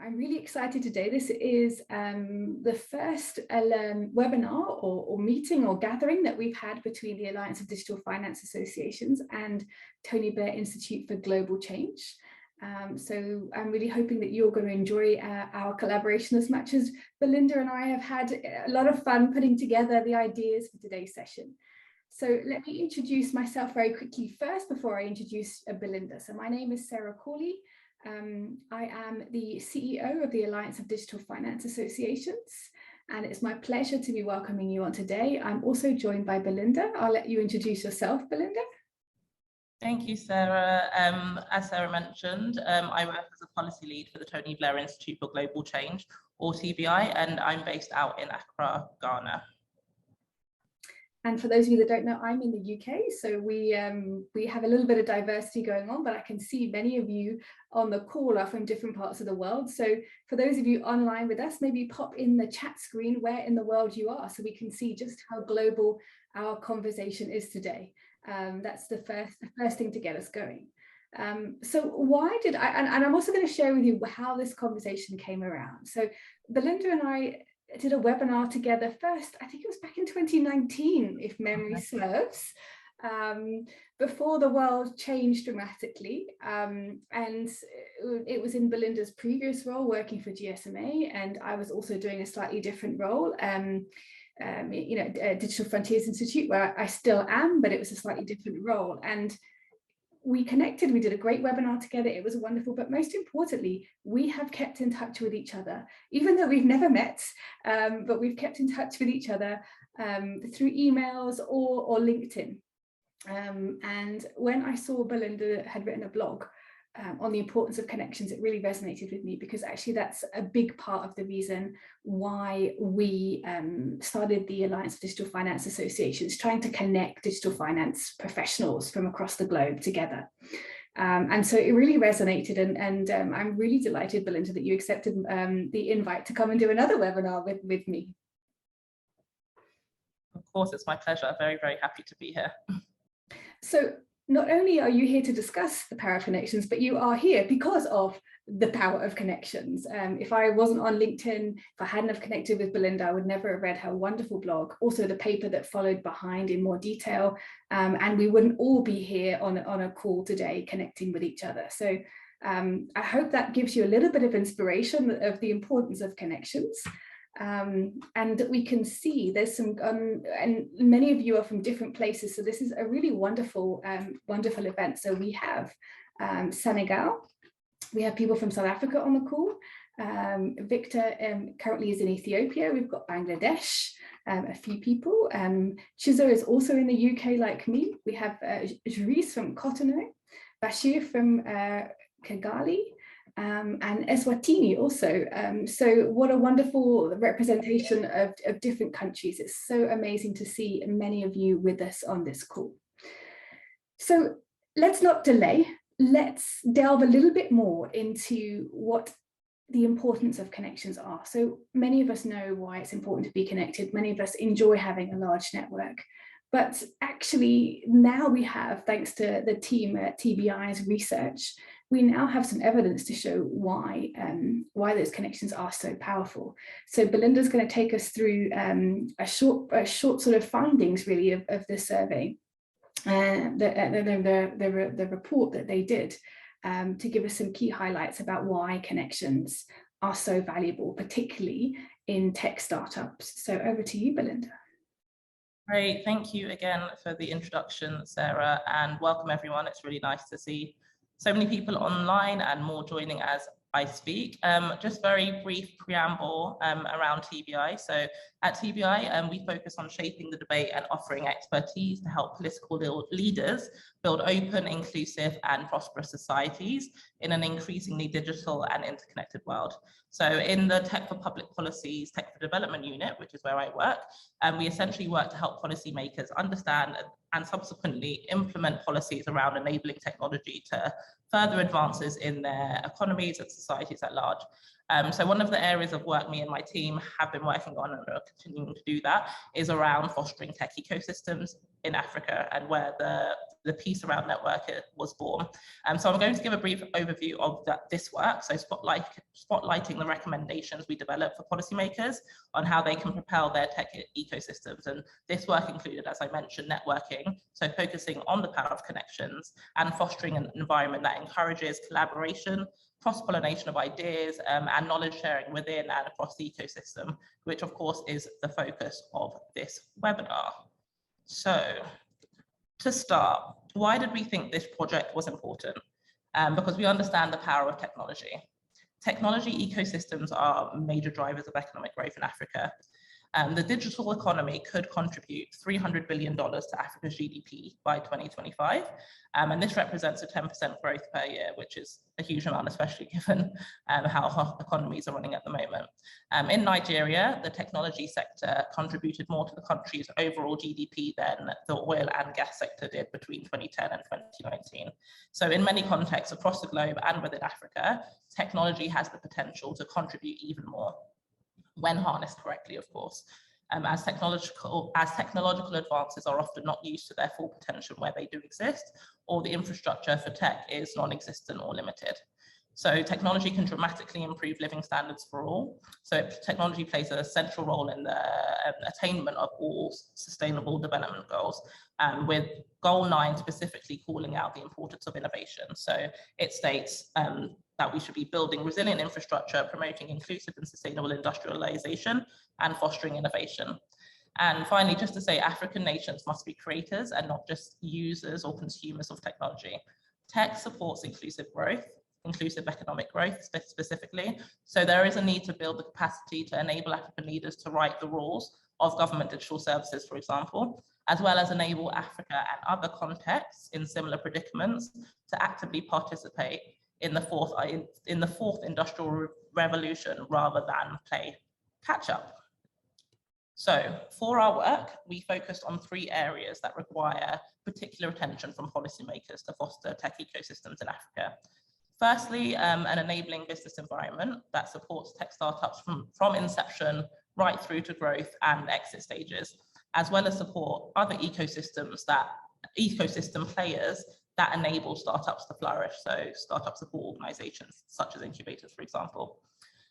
I'm really excited today. This is the first webinar or meeting or gathering that we've had between the Alliance of Digital Finance Associations and Tony Blair Institute for Global Change. So I'm really hoping that you're going to enjoy our collaboration as much as Belinda and I have had a lot of fun putting together the ideas for today's session. So let me introduce myself very quickly first before I introduce Belinda. So my name is Sarah Corley. I am the CEO of the Alliance of Digital Finance Associations, and it's my pleasure to be welcoming you on today. I'm also joined by Belinda. I'll let you introduce yourself, Belinda. Thank you, Sarah. As Sarah mentioned, I work as a policy lead for the Tony Blair Institute for Global Change, or TBI, and I'm based out in Accra, Ghana. And for those of you that don't know, I'm in the UK, so we have a little bit of diversity going on, but I can see many of you on the call are from different parts of the world. So for those of you online with us, maybe pop in the chat screen where in the world you are so we can see just how global our conversation is today. That's the first thing to get us going. So why did I, and I'm also going to share with you how this conversation came around. So Belinda and I did a webinar together first, I think it was back in 2019, if memory serves, before the world changed dramatically. And it was in Belinda's previous role working for GSMA, and I was also doing a slightly different role, Digital Frontiers Institute, where I still am, but it was a slightly different role. And we connected, we did a great webinar together, it was wonderful, but most importantly, we have kept in touch with each other, even though we've never met, but we've kept in touch with each other through emails or LinkedIn. And when I saw Belinda had written a blog on the importance of connections, it really resonated with me, because actually that's a big part of the reason why we started the Alliance of Digital Finance Associations, trying to connect digital finance professionals from across the globe together. And so it really resonated, and I'm really delighted, Belinda, that you accepted the invite to come and do another webinar with me. Of course, it's my pleasure. Very, very happy to be here. So not only are you here to discuss the power of connections, but you are here because of the power of connections. If I wasn't on LinkedIn, if I hadn't have connected with Belinda, I would never have read her wonderful blog, also the paper that followed behind in more detail, and we wouldn't all be here on a call today connecting with each other. So I hope that gives you a little bit of inspiration of the importance of connections. And we can see there's some, and many of you are from different places, so this is a really wonderful, wonderful event. So we have Senegal, we have people from South Africa on the call. Victor currently is in Ethiopia. We've got Bangladesh, a few people. Chizo is also in the UK like me. We have Juris from Cotonou, Bashir from Kigali, and Eswatini also. So what a wonderful representation of different countries. It's so amazing to see many of you with us on this call. So let's not delay. Let's delve a little bit more into what the importance of connections are. So many of us know why it's important to be connected. Many of us enjoy having a large network. But actually now we have, thanks to the team at TBI's research, we now have some evidence to show why those connections are so powerful. So Belinda's going to take us through a short sort of findings really of the survey, the report that they did, to give us some key highlights about why connections are so valuable, particularly in tech startups. So over to you, Belinda. Great, thank you again for the introduction, Sarah, and welcome everyone. It's really nice to see so many people online and more joining as I speak. Just very brief preamble around TBI. So at TBI, we focus on shaping the debate and offering expertise to help political leaders build open, inclusive and prosperous societies in an increasingly digital and interconnected world. So in the Tech for Public Policy's Tech for Development unit, which is where I work, we essentially work to help policymakers understand and subsequently implement policies around enabling technology to further advances in their economies and societies at large. So one of the areas of work me and my team have been working on and are continuing to do that is around fostering tech ecosystems in Africa, and where the the piece around networking was born. So I'm going to give a brief overview of this work, so spotlighting the recommendations we developed for policymakers on how they can propel their tech ecosystems. And this work included, as I mentioned, networking, so focusing on the power of connections and fostering an environment that encourages collaboration, cross-pollination of ideas, and knowledge sharing within and across the ecosystem, which of course is the focus of this webinar. So to start, why did we think this project was important? Because we understand the power of technology. Technology ecosystems are major drivers of economic growth in Africa. The digital economy could contribute $300 billion to Africa's GDP by 2025. And this represents a 10% growth per year, which is a huge amount, especially given how economies are running at the moment. In Nigeria, the technology sector contributed more to the country's overall GDP than the oil and gas sector did between 2010 and 2019. So in many contexts across the globe and within Africa, technology has the potential to contribute even more, when harnessed correctly, of course, as technological advances are often not used to their full potential where they do exist, or the infrastructure for tech is non-existent or limited. So technology can dramatically improve living standards for all. So technology plays a central role in the attainment of all sustainable development goals, with goal 9 specifically calling out the importance of innovation. So it states that we should be building resilient infrastructure, promoting inclusive and sustainable industrialization, and fostering innovation. And finally, just to say, African nations must be creators and not just users or consumers of technology. Tech supports inclusive growth, inclusive economic growth specifically. So there is a need to build the capacity to enable African leaders to write the rules of government digital services, for example, as well as enable Africa and other contexts in similar predicaments to actively participate in the fourth industrial revolution rather than play catch up. So for our work, we focused on 3 areas that require particular attention from policymakers to foster tech ecosystems in Africa. Firstly, an enabling business environment that supports tech startups from inception right through to growth and exit stages, as well as support other ecosystem players that enable startups to flourish, so startup support organizations such as incubators, for example.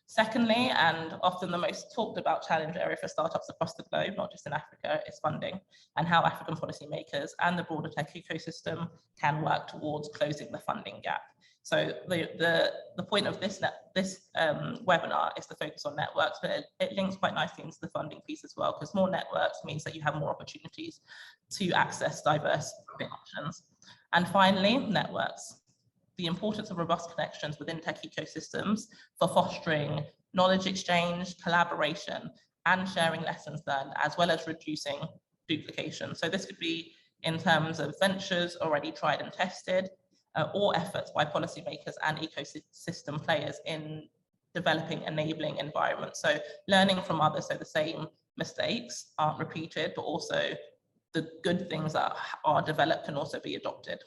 Secondly, and often the most talked about challenge area for startups across the globe, not just in Africa, is funding, and how African policymakers and the broader tech ecosystem can work towards closing the funding gap. So the point of this webinar is to focus on networks, but it links quite nicely into the funding piece as well, because more networks means that you have more opportunities to access diverse options. And finally, networks. The importance of robust connections within tech ecosystems for fostering knowledge exchange, collaboration, and sharing lessons learned, as well as reducing duplication. So this could be in terms of ventures already tried and tested, or efforts by policymakers and ecosystem players in developing enabling environments. So learning from others, so the same mistakes aren't repeated, but also the good things that are developed can also be adopted.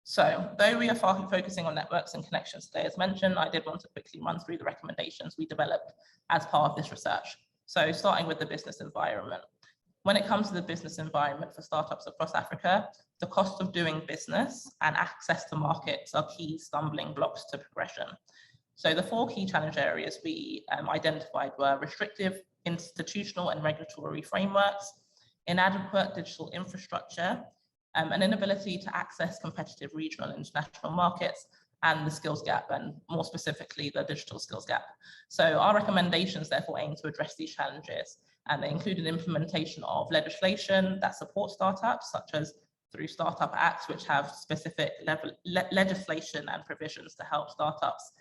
So though we are focusing on networks and connections today, as mentioned, I did want to quickly run through the recommendations we developed as part of this research. So starting with the business environment. When it comes to the business environment for startups across Africa, the cost of doing business and access to markets are key stumbling blocks to progression. So the 4 key challenge areas we identified were restrictive institutional and regulatory frameworks, inadequate digital infrastructure, an inability to access competitive regional and international markets, and the skills gap, and more specifically, the digital skills gap. So our recommendations therefore aim to address these challenges, and they included implementation of legislation that supports startups, such as through Startup Acts, which have specific legislation and provisions to help startups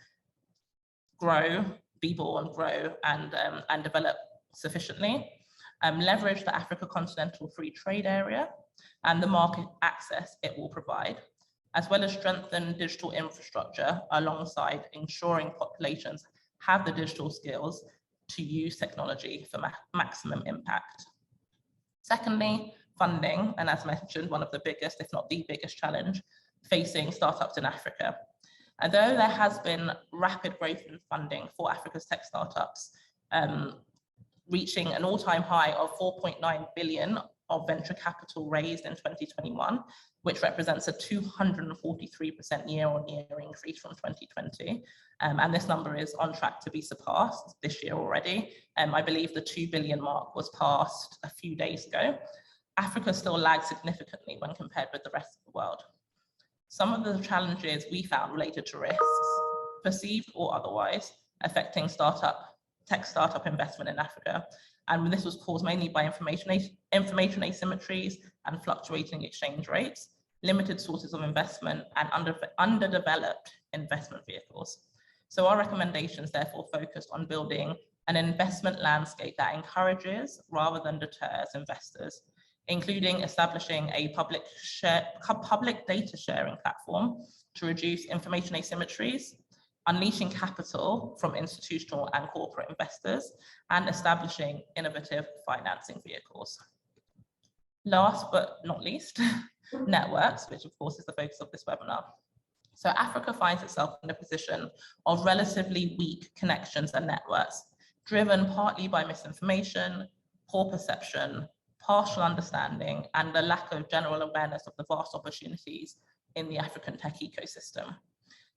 grow, be born, grow, and develop sufficiently. Leverage the Africa Continental Free Trade Area and the market access it will provide, as well as strengthen digital infrastructure alongside ensuring populations have the digital skills to use technology for maximum impact. Secondly, funding, and as mentioned, one of the biggest, if not the biggest challenge facing startups in Africa. Although there has been rapid growth in funding for Africa's tech startups, reaching an all-time high of $4.9 billion of venture capital raised in 2021, which represents a 243% year-on-year increase from 2020. And this number is on track to be surpassed this year already. I believe the 2 billion mark was passed a few days ago. Africa still lags significantly when compared with the rest of the world. Some of the challenges we found related to risks, perceived or otherwise, affecting tech startup investment in Africa. And this was caused mainly by information asymmetries and fluctuating exchange rates, limited sources of investment, and underdeveloped investment vehicles. So our recommendations therefore focused on building an investment landscape that encourages rather than deters investors, including establishing a public data sharing platform to reduce information asymmetries, unleashing capital from institutional and corporate investors, and establishing innovative financing vehicles. Last but not least, networks, which of course is the focus of this webinar. So Africa finds itself in a position of relatively weak connections and networks, driven partly by misinformation, poor perception, partial understanding, and the lack of general awareness of the vast opportunities in the African tech ecosystem.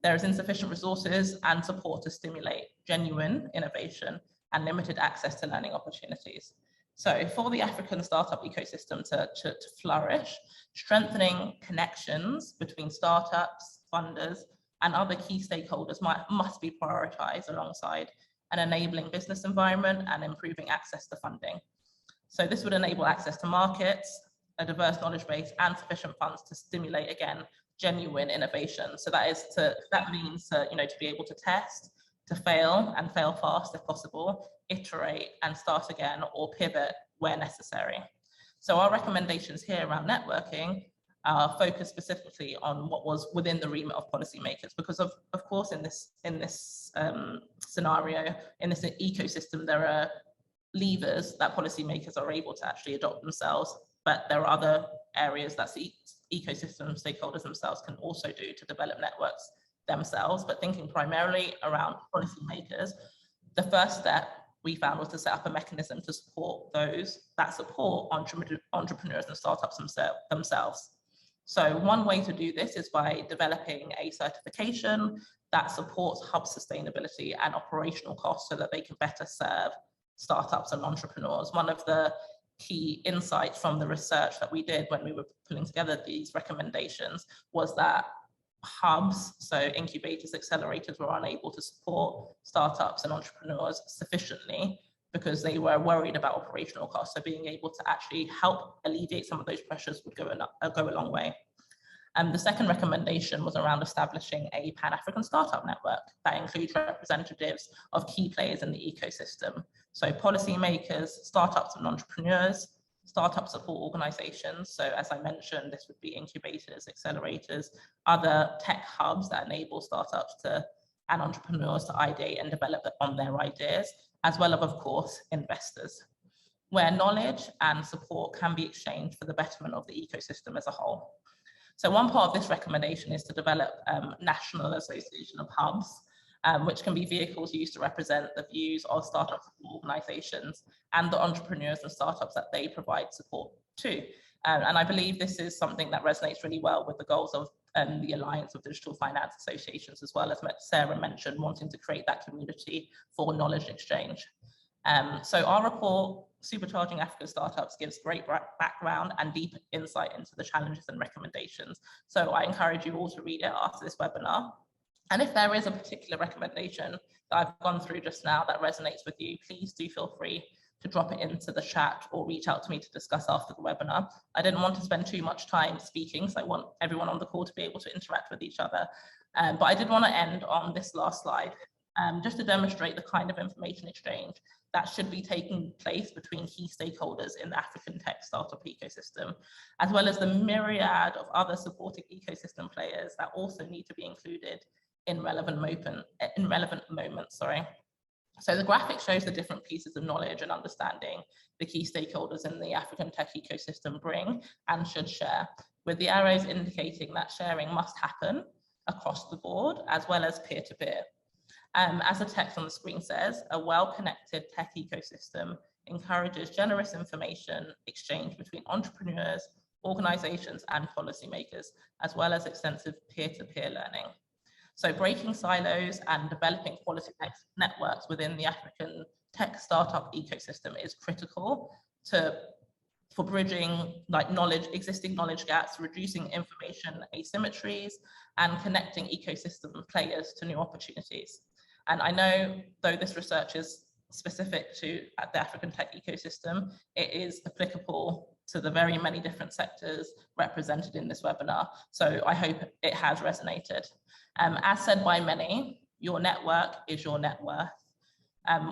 There is insufficient resources and support to stimulate genuine innovation and limited access to learning opportunities. So for the African startup ecosystem to flourish, strengthening connections between startups, funders, and other key stakeholders must be prioritized alongside an enabling business environment and improving access to funding. So this would enable access to markets, a diverse knowledge base, and sufficient funds to stimulate, again, genuine innovation. So that means to be able to test, to fail and fail fast if possible, iterate and start again, or pivot where necessary. So our recommendations here around networking are focused specifically on what was within the remit of policymakers, because of course in this scenario, in this ecosystem, there are levers that policymakers are able to actually adopt themselves, but there are other areas that ecosystem stakeholders themselves can also do to develop networks themselves. But thinking primarily around policymakers, the first step we found was to set up a mechanism to support those that support entrepreneurs and startups themselves. So one way to do this is by developing a certification that supports hub sustainability and operational costs so that they can better serve startups and entrepreneurs. One of the key insights from the research that we did when we were pulling together these recommendations was that hubs, so incubators, accelerators, were unable to support startups and entrepreneurs sufficiently because they were worried about operational costs. So being able to actually help alleviate some of those pressures would go a long way. The second recommendation was around establishing a Pan-African startup network that includes representatives of key players in the ecosystem. So policymakers, startups and entrepreneurs, startup support organizations. So as I mentioned, this would be incubators, accelerators, other tech hubs that enable startups and entrepreneurs to ideate and develop on their ideas, as well as, of course, investors, where knowledge and support can be exchanged for the betterment of the ecosystem as a whole. So one part of this recommendation is to develop national association of hubs, which can be vehicles used to represent the views of startup organizations and the entrepreneurs and startups that they provide support to. And I believe this is something that resonates really well with the goals of the Alliance of Digital Finance Associations, as well as Sarah mentioned, wanting to create that community for knowledge exchange. So our report, Supercharging African Startups, gives great background and deep insight into the challenges and recommendations. So I encourage you all to read it after this webinar. And if there is a particular recommendation that I've gone through just now that resonates with you, please do feel free to drop it into the chat or reach out to me to discuss after the webinar. I didn't want to spend too much time speaking, so I want everyone on the call to be able to interact with each other. But I did want to end on this last slide, just to demonstrate the kind of information exchange that should be taking place between key stakeholders in the African tech startup ecosystem, as well as the myriad of other supporting ecosystem players that also need to be included in relevant moments. So the graphic shows the different pieces of knowledge and understanding the key stakeholders in the African tech ecosystem bring and should share, with the arrows indicating that sharing must happen across the board as well as peer-to-peer. As the text on the screen says, a well-connected tech ecosystem encourages generous information exchange between entrepreneurs, organizations, and policymakers, as well as extensive peer-to-peer learning. So breaking silos and developing quality networks within the African tech startup ecosystem is critical for bridging existing knowledge gaps, reducing information asymmetries, and connecting ecosystem players to new opportunities. And I know, though this research is specific to the African tech ecosystem, it is applicable to the very many different sectors represented in this webinar. So I hope it has resonated. As said by many, your network is your net worth.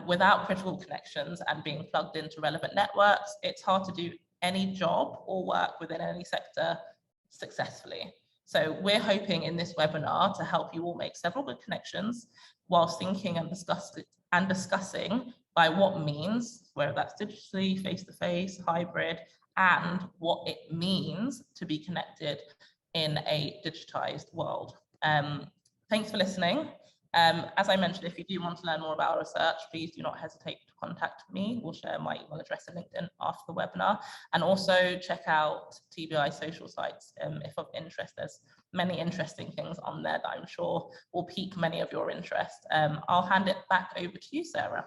Without critical connections and being plugged into relevant networks, it's hard to do any job or work within any sector successfully. So we're hoping in this webinar to help you all make several good connections whilst thinking and discussing by what means, whether that's digitally, face-to-face, hybrid, and what it means to be connected in a digitized world. Thanks for listening. As I mentioned, if you do want to learn more about our research, please do not hesitate to contact me. We'll share my email address and LinkedIn after the webinar. And also check out TBI social sites if of interest. There's many interesting things on there that I'm sure will pique many of your interest. I'll hand it back over to you, Sarah.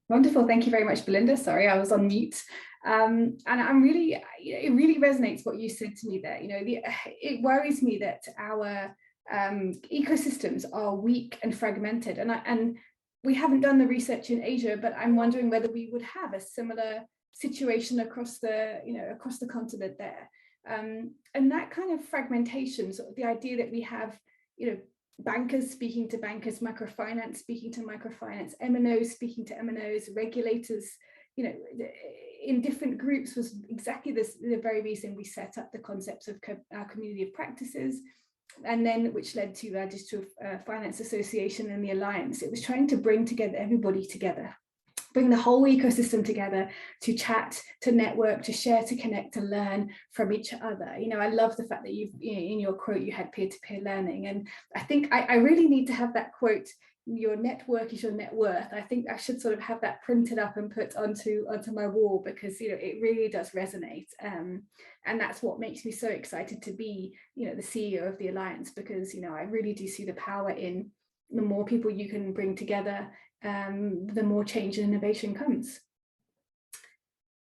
Wonderful. Thank you very much, Belinda. Sorry, I was on mute. And I'm really, it really resonates what you said to me there. It worries me that our ecosystems are weak and fragmented. And we haven't done the research in Asia, but I'm wondering whether we would have a similar situation across the continent there. And that kind of fragmentation, sort of the idea that we have, bankers speaking to bankers, microfinance speaking to microfinance, MNOs speaking to MNOs, regulators, in different groups, was exactly the very reason we set up the concepts of our community of practices, and then which led to our Digital Finance Association and the Alliance. It was trying to bring together everybody together, bring the whole ecosystem together to chat, to network, to share, to connect, to learn from each other. I love the fact that in your quote, you had peer-to-peer learning. And I think I really need to have that quote, your network is your net worth. I think I should sort of have that printed up and put onto my wall, because, it really does resonate. And that's what makes me so excited to be, the CEO of the Alliance, because, I really do see the power in the more people you can bring together, the more change and innovation comes.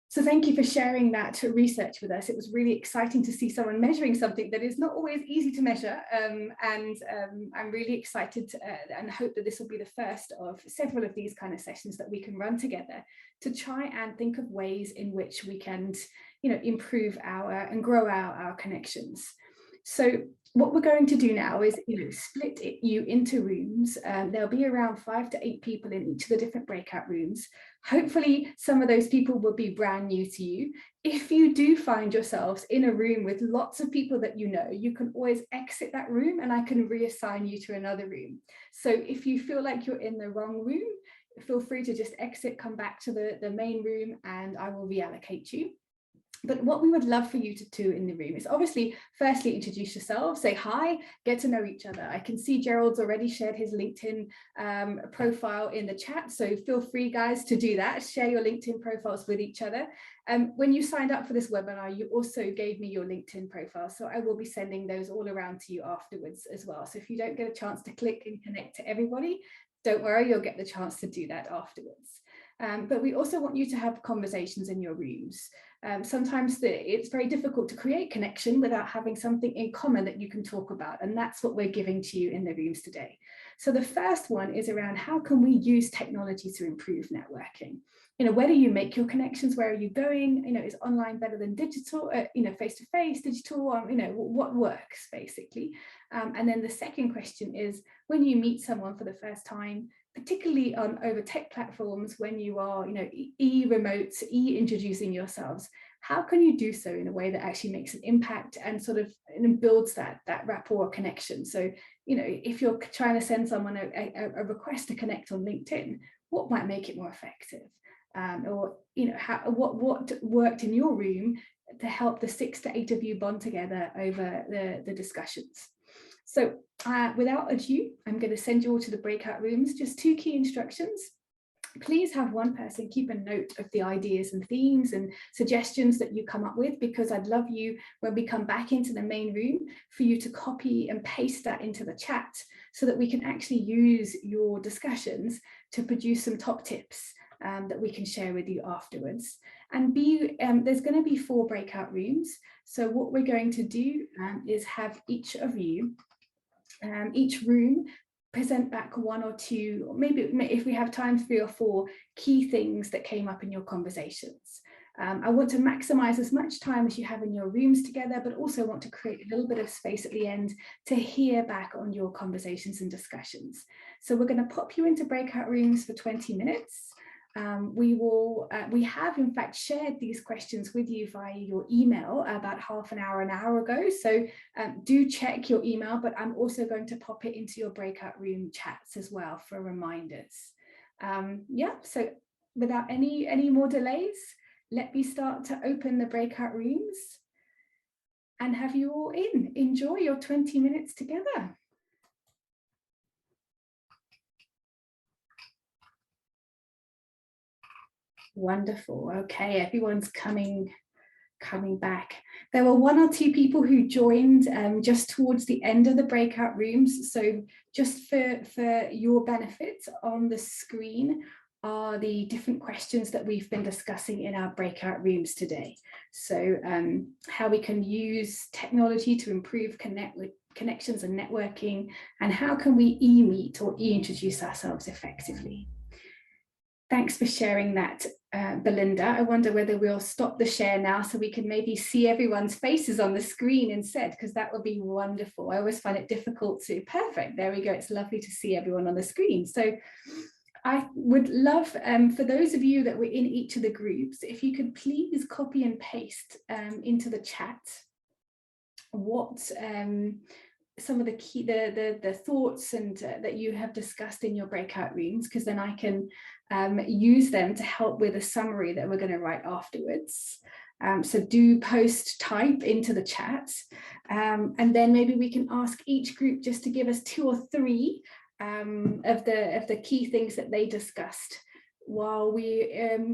So thank you for sharing that research with us. It was really exciting to see someone measuring something that is not always easy to measure. And I'm really excited and hope that this will be the first of several of these kind of sessions that we can run together to try and think of ways in which we can, improve and grow our connections. So what we're going to do now is, split you into rooms. There'll be around 5 to 8 people in each of the different breakout rooms. Hopefully, some of those people will be brand new to you. If you do find yourselves in a room with lots of people that you can always exit that room and I can reassign you to another room. So if you feel like you're in the wrong room, feel free to just exit, come back to the main room, and I will reallocate you. But what we would love for you to do in the room is obviously, firstly, introduce yourself, say hi, get to know each other. I can see Gerald's already shared his LinkedIn profile in the chat. So feel free, guys, to do that. Share your LinkedIn profiles with each other. When you signed up for this webinar, you also gave me your LinkedIn profile. So I will be sending those all around to you afterwards as well. So if you don't get a chance to click and connect to everybody, don't worry, you'll get the chance to do that afterwards. But we also want you to have conversations in your rooms. Sometimes it's very difficult to create connection without having something in common that you can talk about. And that's what we're giving to you in the rooms today. So the first one is around how can we use technology to improve networking? Where do you make your connections? Where are you going? Is online better than digital? Face-to-face, digital, what works basically? And then the second question is, when you meet someone for the first time, particularly over tech platforms, when you are, e-remotes, e-introducing yourselves, how can you do so in a way that actually makes an impact and sort of builds that rapport connection? So, if you're trying to send someone a request to connect on LinkedIn, what might make it more effective? Or, what worked in your room to help the 6 to 8 of you bond together over the discussions? So without ado, I'm going to send you all to the breakout rooms. Just 2 key instructions. Please have one person keep a note of the ideas and themes and suggestions that you come up with, because I'd love you, when we come back into the main room, for you to copy and paste that into the chat so that we can actually use your discussions to produce some top tips that we can share with you afterwards. And there's going to be 4 breakout rooms. So what we're going to do is have each of you, each room, present back 1 or 2, or maybe if we have time, 3 or 4 key things that came up in your conversations. I want to maximize as much time as you have in your rooms together, but also want to create a little bit of space at the end to hear back on your conversations and discussions. So we're going to pop you into breakout rooms for 20 minutes. We have in fact shared these questions with you via your email about half an hour ago, so do check your email, but I'm also going to pop it into your breakout room chats as well for reminders. Yeah, so without any more delays, let me start to open the breakout rooms and have you all in. Enjoy your 20 minutes together. Wonderful. Okay, everyone's coming back. There were 1 or 2 people who joined just towards the end of the breakout rooms. So just for your benefit, on the screen are the different questions that we've been discussing in our breakout rooms today. So how we can use technology to improve connections and networking, and how can we e-meet or e-introduce ourselves effectively. Thanks for sharing that, Belinda. I wonder whether we'll stop the share now so we can maybe see everyone's faces on the screen instead, because that would be wonderful. I always find it difficult to, perfect, there we go. It's lovely to see everyone on the screen. So I would love, for those of you that were in each of the groups, if you could please copy and paste into the chat what some of the key, the thoughts and that you have discussed in your breakout rooms, because then I can use them to help with a summary that we're going to write afterwards. So do post type into the chat, and then maybe we can ask each group just to give us 2 or 3 of the key things that they discussed while we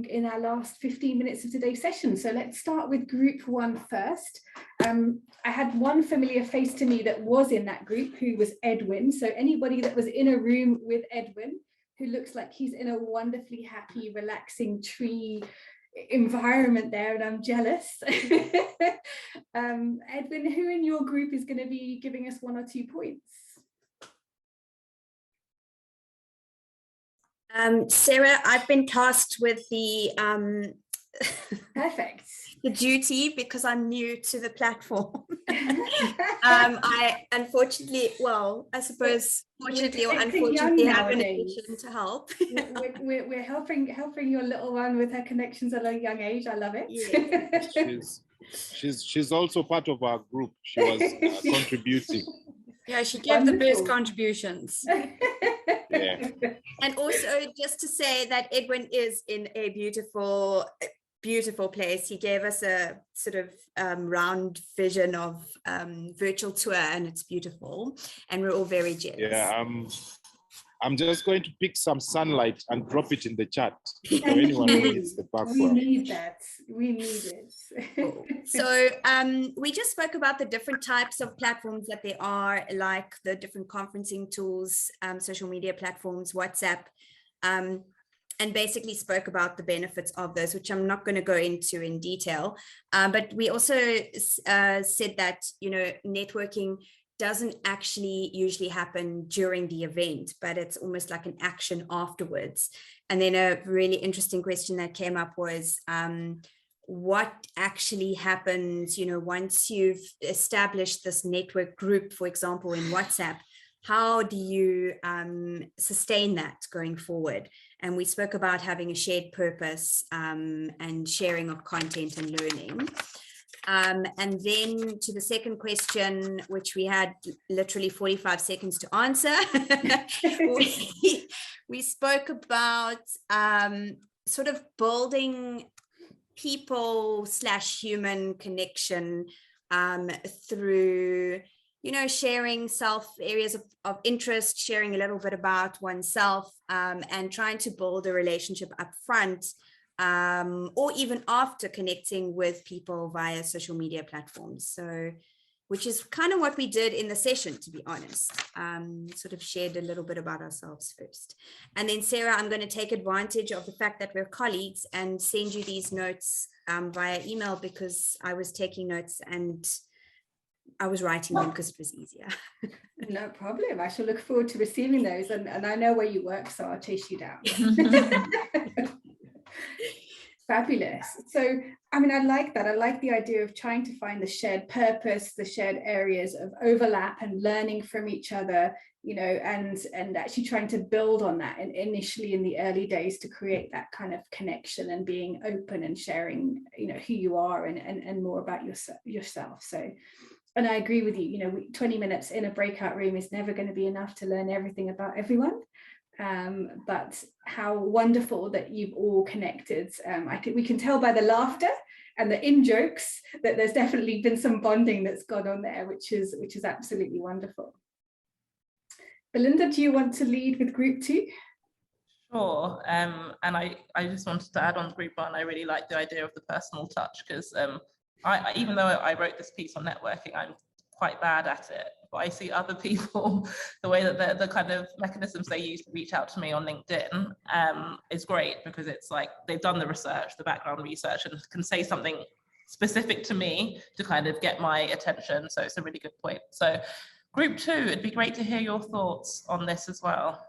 in our last 15 minutes of today's session. So let's start with group 1 first. I had one familiar face to me that was in that group, who was Edwin. So anybody that was in a room with Edwin, who looks like he's in a wonderfully happy, relaxing tree environment there, and I'm jealous. Edwin, who in your group is going to be giving us 1 or 2 points? Sarah, I've been tasked with the Perfect. the duty, because I'm new to the platform. I unfortunately, well, I suppose fortunately or unfortunately have an addiction to help. We're helping your little one with her connections at a young age. I love it. Yes. She's also part of our group. She was contributing. Yeah, she gave the best contributions. Yeah. And also, just to say that Edwin is in a beautiful place. He gave us a sort of round vision of virtual tour, and it's beautiful, and we're all very jealous. Yeah, I'm just going to pick some sunlight and drop it in the chat for anyone who needs the background. We need that. We need it. So we just spoke about the different types of platforms that there are, like the different conferencing tools, social media platforms, WhatsApp, and basically spoke about the benefits of those, which I'm not going to go into in detail. But we also said that, you know, networking doesn't actually usually happen during the event, but it's almost like an action afterwards. And then a really interesting question that came up was, what actually happens, you know, once you've established this network group, for example, in WhatsApp, how do you sustain that going forward? And we spoke about having a shared purpose and sharing of content and learning. And then to the second question, which we had literally 45 seconds to answer, we spoke about sort of building people/human connection through you know, sharing areas of interest, sharing a little bit about oneself, and trying to build a relationship up front, or even after connecting with people via social media platforms. So, which is kind of what we did in the session, to be honest. Sort of shared a little bit about ourselves first. And then Sarah, I'm going to take advantage of the fact that we're colleagues and send you these notes via email, because I was taking notes and I was writing them because it was easier. No problem. I shall look forward to receiving those. And I know where you work, so I'll chase you down. Fabulous. So, I mean, I like that. I like the idea of trying to find the shared purpose, the shared areas of overlap and learning from each other, you know, and actually trying to build on that, and initially in the early days to create that kind of connection and being open and sharing, you know, who you are and more about yourself. So, and I agree with you, you know, 20 minutes in a breakout room is never going to be enough to learn everything about everyone. But how wonderful that you've all connected. We can tell by the laughter and the in-jokes that there's definitely been some bonding that's gone on there, which is absolutely wonderful. Belinda, do you want to lead with group 2? Sure. And I just wanted to add on group 1, I really like the idea of the personal touch, because even though I wrote this piece on networking, I'm quite bad at it. But I see other people, the way that the kind of mechanisms they use to reach out to me on LinkedIn is great, because it's like they've done the research, the background research, and can say something specific to me to kind of get my attention. So it's a really good point. So group 2, it'd be great to hear your thoughts on this as well.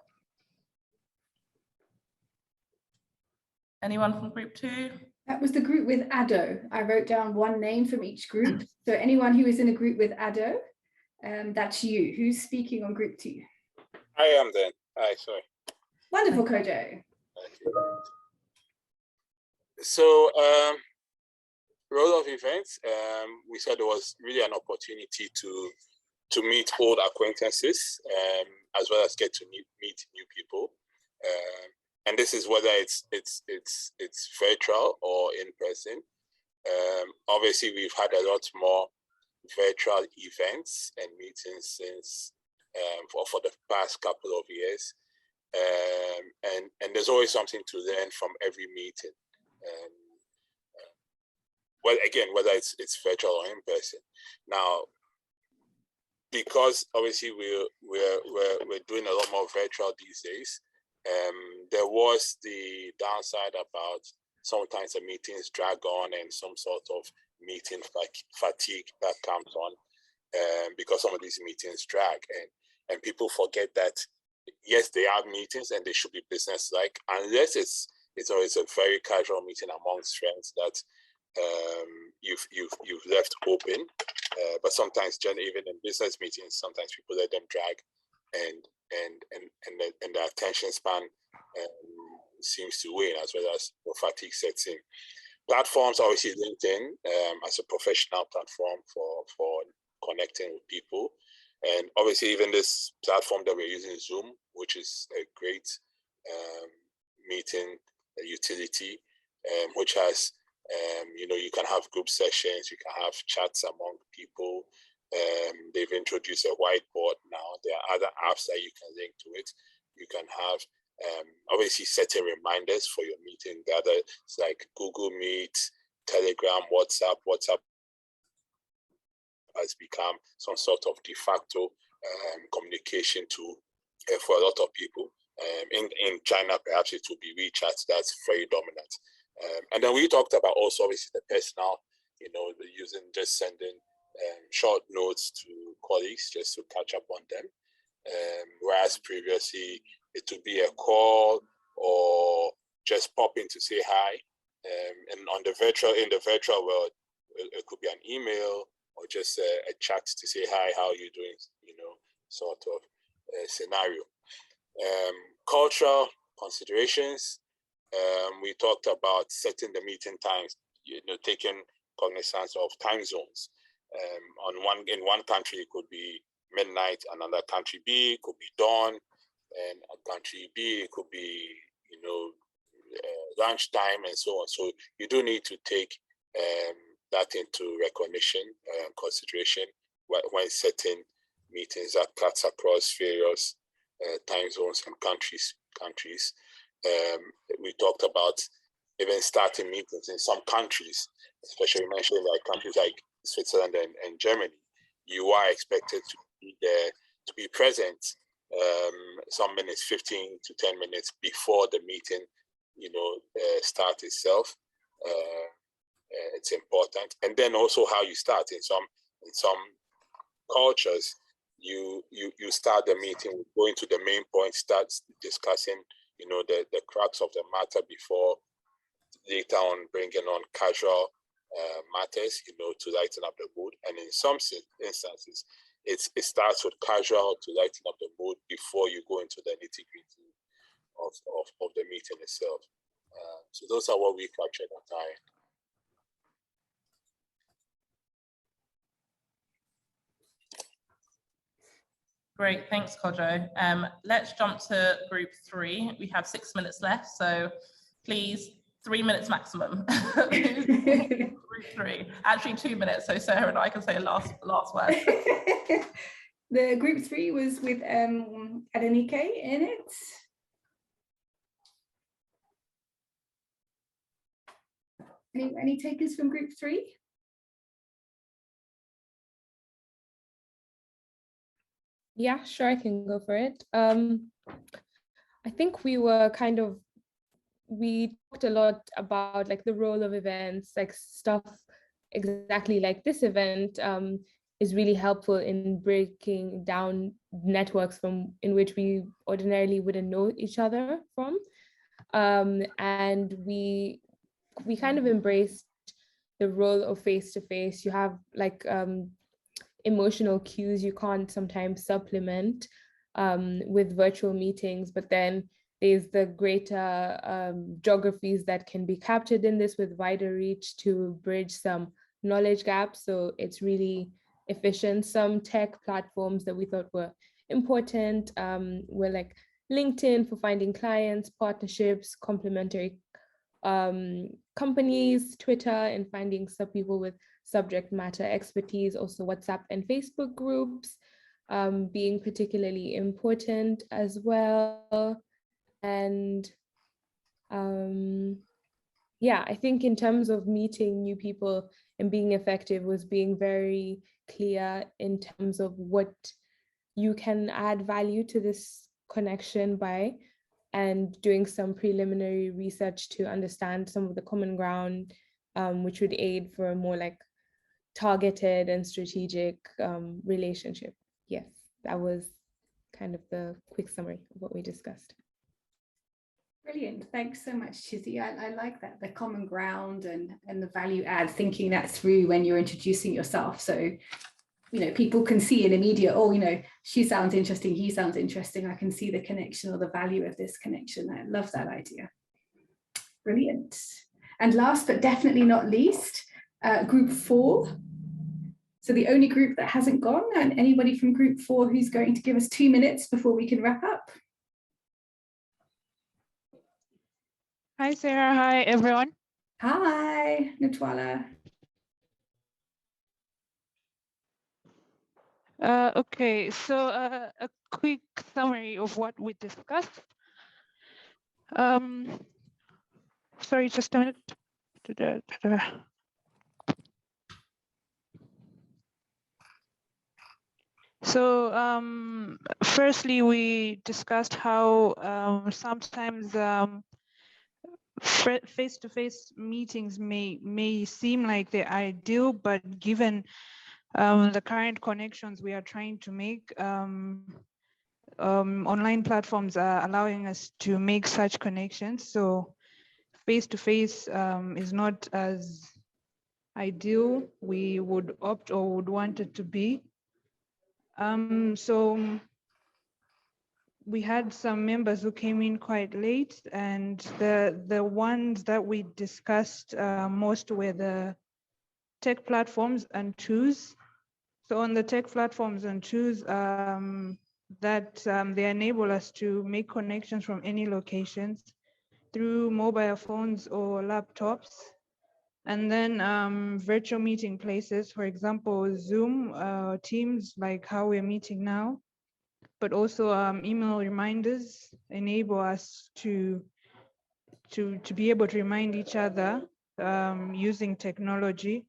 Anyone from group 2? That was the group with Ado. I wrote down one name from each group. So anyone who is in a group with Ado, that's you. Who's speaking on group 2? I am then. Hi, sorry. Wonderful, Kojo. So, role of events, we said there was really an opportunity to meet old acquaintances, as well as get to meet new people. And this is whether it's virtual or in person. Obviously, we've had a lot more virtual events and meetings since for the past couple of years, and there's always something to learn from every meeting. Well, again, whether it's virtual or in person. Now, because obviously we're doing a lot more virtual these days. There was the downside about sometimes the meetings drag on and some sort of meeting fatigue that comes on because some of these meetings drag, and people forget that yes, they are meetings and they should be business-like, unless it's always a very casual meeting amongst friends that you've left open. But sometimes, even in business meetings, sometimes people let them drag, and the attention span seems to wane, as well as fatigue sets in. Platforms, obviously LinkedIn as a professional platform for connecting with people, and obviously even this platform that we're using, Zoom, which is a great meeting utility, which has you can have group sessions, you can have chats among people. They've introduced a whiteboard now. There are other apps that you can link to it. You can have obviously setting reminders for your meeting. The other is like Google Meet, Telegram, WhatsApp. WhatsApp has become some sort of de facto communication tool for a lot of people. In China, perhaps it will be WeChat that's very dominant. And then we talked about also obviously the personal, just sending short notes to colleagues just to catch up on them. Whereas previously it would be a call or just pop in to say hi. And in the virtual world, it could be an email or just a chat to say hi, how are you doing? Sort of scenario. Cultural considerations. We talked about setting the meeting times, taking cognizance of time zones. In one country it could be midnight, another country B could be dawn, and a country B it could be lunchtime and so on. So you do need to take that into recognition and consideration when setting meetings that cuts across various time zones and countries. We talked about even starting meetings in some countries, especially mentioning like countries like Switzerland and Germany. You are expected to be there, to be present some minutes, 15 to 10 minutes before the meeting, start itself. It's important, and then also how you start. In some cultures, you start the meeting going to the main point, start discussing the crux of the matter before later on bringing on casual matters, to lighten up the mood. And in some instances, it starts with casual to lighten up the mood before you go into the nitty-gritty of the meeting itself. So those are what we captured at our end. Great, thanks, Kojo. Let's jump to group 3. We have 6 minutes left, so please, 3 minutes maximum. Group 3, actually 2 minutes, so Sarah and I can say last word. The group 3 was with Adenike in it. Any takers from group 3? Yeah, sure, I can go for it. I think we talked a lot about like the role of events, like stuff exactly like this event is really helpful in breaking down networks in which we ordinarily wouldn't know each other from. And we kind of embraced the role of face-to-face. You have like emotional cues you can't sometimes supplement with virtual meetings, but then there's the greater geographies that can be captured in this with wider reach to bridge some knowledge gaps. So it's really efficient. Some tech platforms that we thought were important were like LinkedIn for finding clients, partnerships, complementary companies, Twitter and finding some people with subject matter expertise, also WhatsApp and Facebook groups being particularly important as well. And yeah, I think in terms of meeting new people and being effective was being very clear in terms of what you can add value to this connection by, and doing some preliminary research to understand some of the common ground, which would aid for a more like targeted and strategic relationship. Yes, that was kind of the quick summary of what we discussed. Brilliant, thanks so much, Chizzy. I like that, the common ground and the value add, thinking that through when you're introducing yourself. So, people can see in immediate, oh, she sounds interesting, he sounds interesting. I can see the connection or the value of this connection. I love that idea. Brilliant. And last but definitely not least, group 4. So the only group that hasn't gone, and anybody from group 4 who's going to give us 2 minutes before we can wrap up. Hi, Sarah. Hi, everyone. Hi, Natwala. Okay, so a quick summary of what we discussed. Sorry, just a minute. So firstly, we discussed how sometimes face-to-face meetings may seem like they're ideal, but given the current connections we are trying to make, online platforms are allowing us to make such connections. So face-to-face is not as ideal we would opt or would want it to be. So we had some members who came in quite late, and the ones that we discussed most were the tech platforms and tools. So on the tech platforms and tools, they enable us to make connections from any locations through mobile phones or laptops. And then virtual meeting places, for example, Zoom, Teams, like how we're meeting now, but also email reminders enable us to be able to remind each other using technology.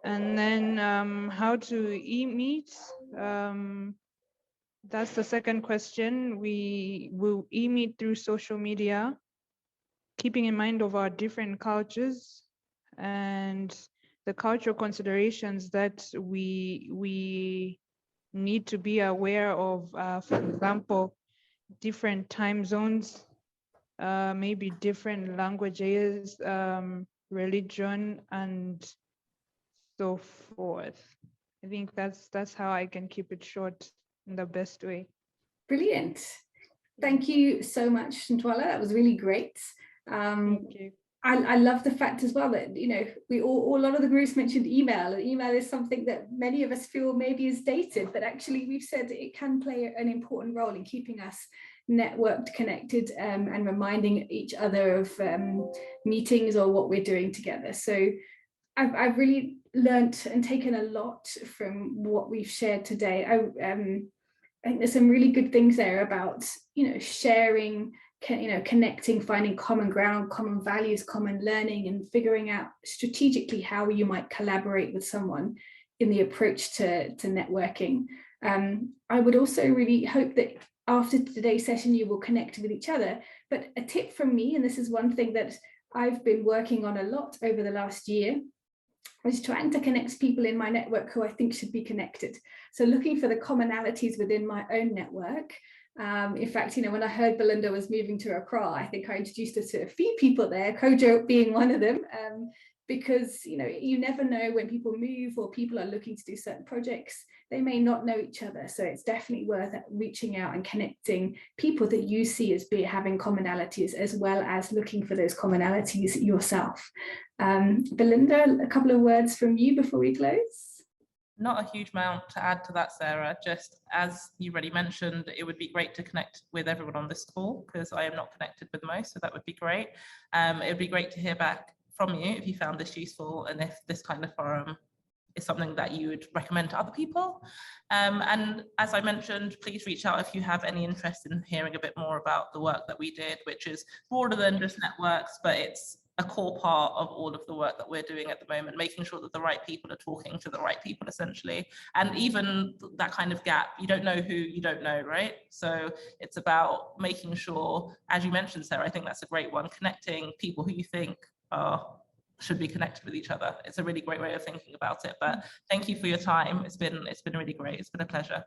And then how to e-meet, that's the second question. We will e-meet through social media, keeping in mind of our different cultures and the cultural considerations that we need to be aware of, for example, different time zones, maybe different languages, religion, and so forth. I think that's how I can keep it short in the best way. Brilliant. Thank you so much, Ntwala. That was really great. Thank you. I love the fact as well that, you know, a lot of the groups mentioned email, and email is something that many of us feel maybe is dated, but actually we've said it can play an important role in keeping us networked, connected, and reminding each other of meetings or what we're doing together. So I've really learnt and taken a lot from what we've shared today. I think there's some really good things there about, you know, sharing, you know, connecting, finding common ground, common values, common learning, and figuring out strategically how you might collaborate with someone in the approach to networking. I would also really hope that after today's session, you will connect with each other. But a tip from me, and this is one thing that I've been working on a lot over the last year, was trying to connect people in my network who I think should be connected. So looking for the commonalities within my own network. In fact, you know, when I heard Belinda was moving to Accra, I think I introduced her to a few people there, Kojo being one of them, because, you know, you never know when people move or people are looking to do certain projects, they may not know each other. So it's definitely worth reaching out and connecting people that you see as having commonalities, as well as looking for those commonalities yourself. Belinda, a couple of words from you before we close. Not a huge amount to add to that, Sarah. Just as you already mentioned, it would be great to connect with everyone on this call, because I am not connected with most, so that would be great. It would be great to hear back from you if you found this useful, and if this kind of forum is something that you would recommend to other people. And as I mentioned, please reach out if you have any interest in hearing a bit more about the work that we did, which is broader than just networks, but it's a core part of all of the work that we're doing at the moment, making sure that the right people are talking to the right people, essentially. And even that kind of gap, you don't know who you don't know, right? So it's about making sure, as you mentioned, Sarah, I think that's a great one, connecting people who you think should be connected with each other. It's a really great way of thinking about it. But thank you for your time. It's been really great. It's been a pleasure.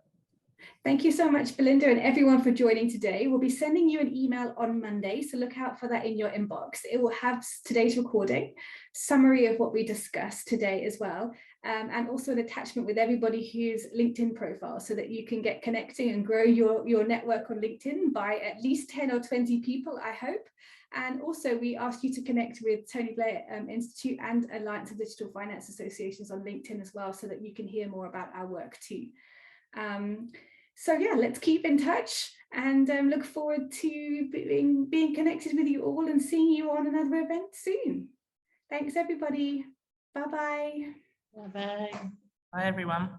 Thank you so much, Belinda, and everyone for joining today. We'll be sending you an email on Monday, so look out for that in your inbox. It will have today's recording, summary of what we discussed today as well, and also an attachment with everybody whose LinkedIn profile, so that you can get connecting and grow your network on LinkedIn by at least 10 or 20 people, I hope. And also we ask you to connect with Tony Blair Institute and Alliance of Digital Finance Associations on LinkedIn as well, so that you can hear more about our work too. So yeah, let's keep in touch, and look forward to being connected with you all and seeing you on another event soon. Thanks, everybody. Bye-bye. Bye-bye. Bye, everyone.